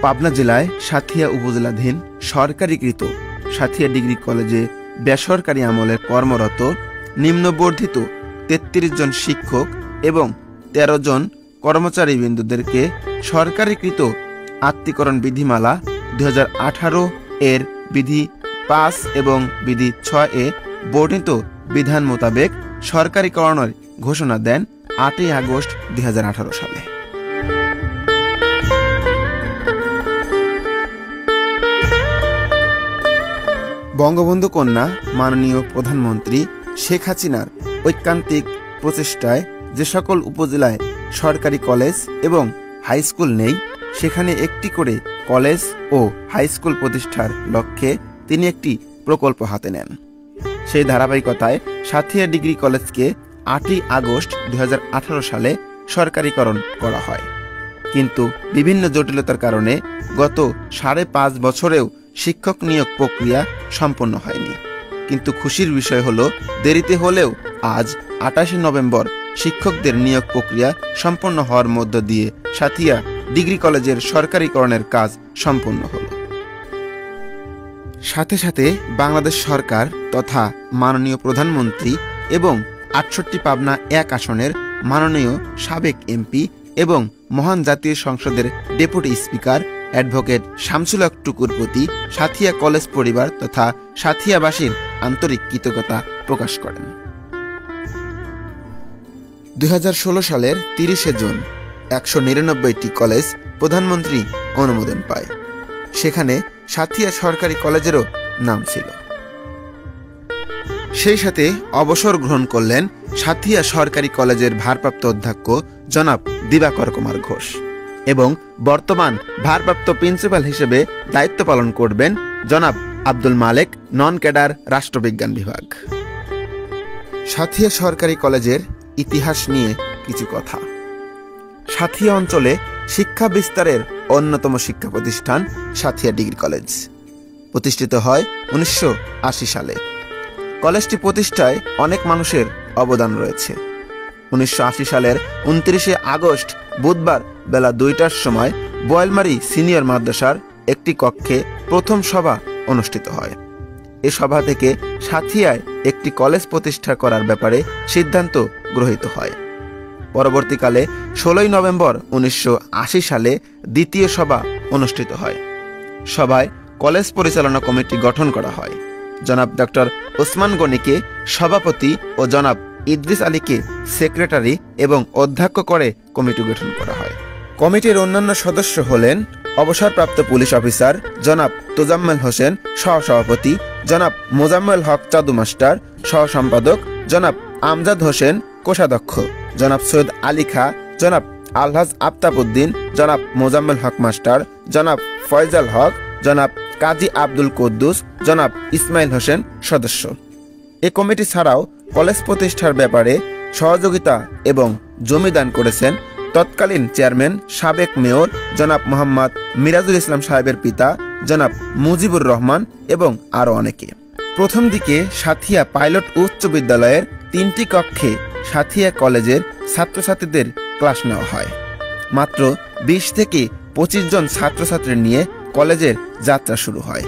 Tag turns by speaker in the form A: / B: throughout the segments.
A: পাবনা জেলায় সাঁথিয়া উপজেলাধীন সরকারিকৃত সাঁথিয়া ডিগ্রি কলেজে বেসরকারি আমলে কর্মরত নিম্নবর্ধিত ৩৩ জন শিক্ষক এবং ১৩ জন কর্মচারীবৃন্দদেরকে সরকারিকৃত আত্মীকরণ বিধিমালা ২০১৮ এর বিধি ৫ এবং বিধি ৬ এ বর্ণিত বিধান মোতাবেক সরকারিকরণের ঘোষণা দেন ৮ই আগস্ট ২০১৮ সালে। বঙ্গবন্ধু কন্যা মাননীয় প্রধানমন্ত্রী শেখ হাসিনার ঐকান্তিক প্রচেষ্টায় যে সকল উপজেলায় সরকারি কলেজ এবং হাই স্কুল নেই, সেখানে একটি করে কলেজ ও হাই স্কুল প্রতিষ্ঠার লক্ষ্যে তিনি একটি প্রকল্প হাতে নেন। সেই ধারাবাহিকতায় সাঁথিয়া ডিগ্রি কলেজকে ৮ই আগস্ট ২০১৮ সালে সরকারিকরণ করা হয়। কিন্তু বিভিন্ন জটিলতার কারণে গত ৫.৫ বছরেও শিক্ষক নিয়োগ প্রক্রিয়া সম্পন্ন হয়নি। কিন্তু খুশির বিষয় হলো, দেরিতে হলেও আজ ২৮ নভেম্বর শিক্ষকদের নিয়োগ প্রক্রিয়া সম্পন্ন হওয়ার মধ্য দিয়ে সাঁথিয়া ডিগ্রি কলেজের সরকারিকরণের কাজ সম্পন্ন হল। সাথে সাথে বাংলাদেশ সরকার তথা মাননীয় প্রধানমন্ত্রী এবং ৬৮ পাবনা ১ আসনের মাননীয় সাবেক এমপি এবং মহান জাতীয় সংসদের ডেপুটি স্পিকার অ্যাডভোকেট শামসুল হক টুকুর প্রতি সাঁথিয়া কলেজ পরিবার তথা সাঁথিয়াবাসীর আন্তরিক কৃতজ্ঞতা প্রকাশ করেন। ২০১৬ সালের ৩০ জুন ১৯৯টি কলেজ প্রধানমন্ত্রী অনুমোদন পায়। সেখানে সাঁথিয়া সরকারি কলেজেরও নাম ছিল। সেই সাথে অবসর গ্রহণ করলেন সাঁথিয়া সরকারি কলেজের ভারপ্রাপ্ত অধ্যক্ষ জনাব দিবাকর কুমার ঘোষ এবং বর্তমান ভারপ্রাপ্ত প্রিন্সিপাল হিসেবে দায়িত্ব পালন করবেন জনাব আব্দুল মালেক, নন ক্যাডার, রাষ্ট্রবিজ্ঞান বিভাগ। সাঁথিয়া সরকারি কলেজের ইতিহাস নিয়ে কিছু কথা। সাঁথিয়া অঞ্চলে শিক্ষা বিস্তারের অন্যতম শিক্ষা প্রতিষ্ঠান সাঁথিয়া ডিগ্রি কলেজ প্রতিষ্ঠিত হয় ১৯৮০ সালে। কলেজটি প্রতিষ্ঠায় অনেক মানুষের অবদান রয়েছে। ১৯৮০ সালের ২৯ আগস্ট বুধবার বেলা ২টার সময় বোয়ালমারী সিনিয়র মাদ্রাসার একটি কক্ষে প্রথম সভা অনুষ্ঠিত হয়। এ সভা থেকে সাঁথিয়ায় একটি কলেজ প্রতিষ্ঠা করার ব্যাপারে সিদ্ধান্ত গৃহীত হয়। পরবর্তীকালে ১৬ নভেম্বর ১৯৮০ সালে দ্বিতীয় সভা অনুষ্ঠিত হয়। সভায় কলেজ পরিচালনা কমিটি গঠন করা হয়। জনাব ডক্টর ওসমান গনিকে সভাপতি ও জনাব ইদ্রিস আলীকে সেক্রেটারি এবং অধ্যক্ষ করে কমিটি গঠন করা হয়। কমিটির অন্যান্য সদস্য হলেন অবসরপ্রাপ্ত পুলিশ অফিসার জনাব তোজাম্মেল হোসেন সহসভাপতি, জনাব মোজাম্মেল হক চাদু মাস্টার সহ সম্পাদক, জনাব আমজাদ হোসেন কোষাধ্যক্ষ, জনাব সৈয়দ আলী খা, জনাব আলহাজ আফতাব উদ্দিন, জনাব মোজাম্মেল হক মাস্টার, জনাব ফয়জাল হক, জনাব কাজী আব্দুল কুদ্দুস, জনাব ইসমাইল হোসেন সদস্য। এ কমিটি ছাড়াও কলেজ প্রতিষ্ঠার ব্যাপারে সহযোগিতা এবং জমিদান করেছেন তৎকালীন চেয়ারম্যান সাবেক মেয়র জনাব মোহাম্মদ মিরাজুল ইসলাম সাহেবের পিতা জনাব মুজিবুর রহমান এবং আরও অনেকে। প্রথম দিকে সাঁথিয়া পাইলট উচ্চ বিদ্যালয়ের ৩টি কক্ষে সাঁথিয়া কলেজের ছাত্রছাত্রীদের ক্লাস নেওয়া হয়। মাত্র ২০ থেকে ২৫ জন ছাত্রছাত্রী নিয়ে কলেজের যাত্রা শুরু হয়।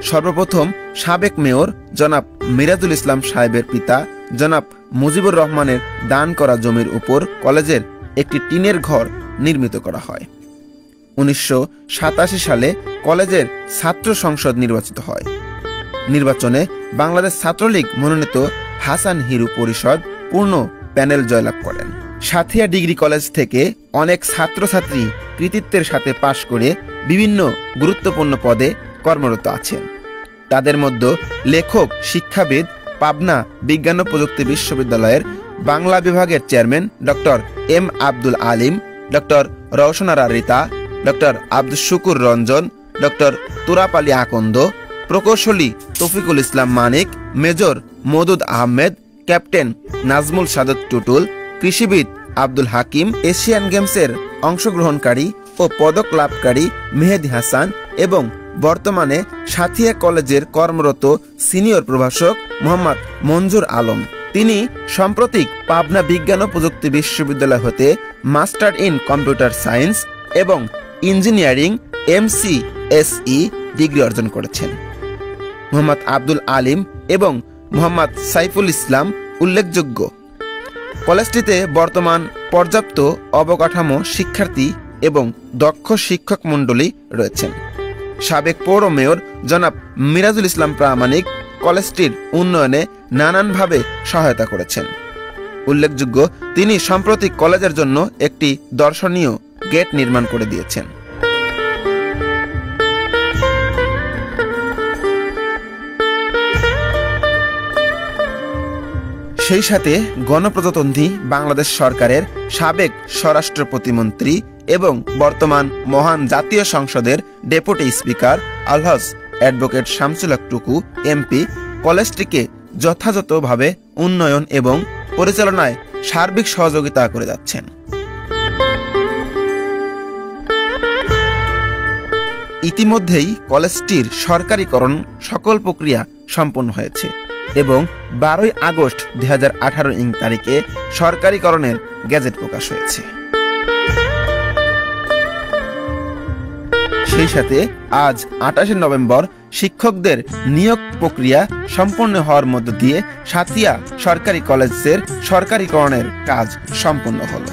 A: সর্বপ্রথম সাবেক মেয়র জনাব মিরাজুল ইসলাম সাহেবের পিতা জনাব মুজিবুর রহমানের দান করা জমির উপর কলেজের একটি টিনের ঘর নির্মিত করা হয়। ১৯৮৭ সালে কলেজের ছাত্র সংসদ নির্বাচিত হয়। নির্বাচনে বাংলাদেশ ছাত্রলীগ মনোনীত হাসান হিরু পরিষদ পূর্ণ প্যানেল জয়লাভ করেন। সাঁথিয়া ডিগ্রি কলেজ থেকে অনেক ছাত্রছাত্রী কৃতিত্বের সাথে পাশ করে বিভিন্ন গুরুত্বপূর্ণ পদে কর্মরত আছেন। তাদের মধ্যে লেখক, শিক্ষাবিদ, পাবনা বিজ্ঞান ও প্রযুক্তি বিশ্ববিদ্যালয়ের বাংলা বিভাগের chairman doctor M Abdul Alim, doctor Roshanara Rita, doctor Abdul শুকুর রঞ্জন, ডক্টর তুরাপ আলী আকন্দ, প্রকৌশলী তৌফিকুল ইসলাম মানিক, মেজর মদুদ আহমেদ, ক্যাপ্টেন নাজমুল সাদত টুটুল, কৃষিবিদ আব্দুল হাকিম, এশিয়ান গেমসের অংশগ্রহণকারী ও পদক লাভকারী মেহেদি হাসান এবং বর্তমানে সাঁথিয়া কলেজের কর্মরত সিনিয়র প্রভাষক মোহাম্মদ মঞ্জুর আলম। তিনি সাম্প্রতিক পাবনা বিজ্ঞান ও প্রযুক্তি বিশ্ববিদ্যালয় হতে মাস্টার ইন কম্পিউটার সায়েন্স এবং ইঞ্জিনিয়ারিং MCSE ডিগ্রি অর্জন করেছেন। মোহাম্মদ আব্দুল আলিম এবং মোহাম্মদ সাইফুল ইসলাম উল্লেখযোগ্য। কলেজটিতে বর্তমান পর্যাপ্ত অবকাঠামো, শিক্ষার্থী এবং দক্ষ শিক্ষক মণ্ডলী রয়েছেন। সাবেক পৌর মেয়র জনাব মিরাজুল ইসলাম প্রামাণিক কলেজটির উন্নয়নে নানানভাবে সহায়তা করেছেন। উল্লেখযোগ্য, তিনি সম্প্রতি কলেজের জন্য একটি দর্শনীয় গেট নির্মাণ করে দিয়েছেন। সেই সাথে গণপ্রজাতন্ত্রী বাংলাদেশ সরকারের সাবেক স্বরাষ্ট্র প্রতিমন্ত্রী এবং বর্তমান মহান জাতীয় সংসদের ডেপুটি স্পিকার আলহাজ অ্যাডভোকেট শামসুল হক টুকু MP কলেজটিকে যথাযথভাবে উন্নয়ন এবং পরিচালনায় সার্বিক সহযোগিতা করে যাচ্ছেন। ইতিমধ্যেই কলেজটির সরকারিকরণ সকল প্রক্রিয়া সম্পন্ন হয়েছে এবং 12 আগস্ট 2018 তারিখে সরকারিকরণের গেজেট প্রকাশ হয়েছে। সেই সাথে আজ 28 নভেম্বর শিক্ষকদের নিয়োগ প্রক্রিয়া সম্পন্ন হওয়ার মধ্য দিয়ে সাথিয়া সরকারি কলেজের সরকারিকরণের কাজ সম্পন্ন হলো।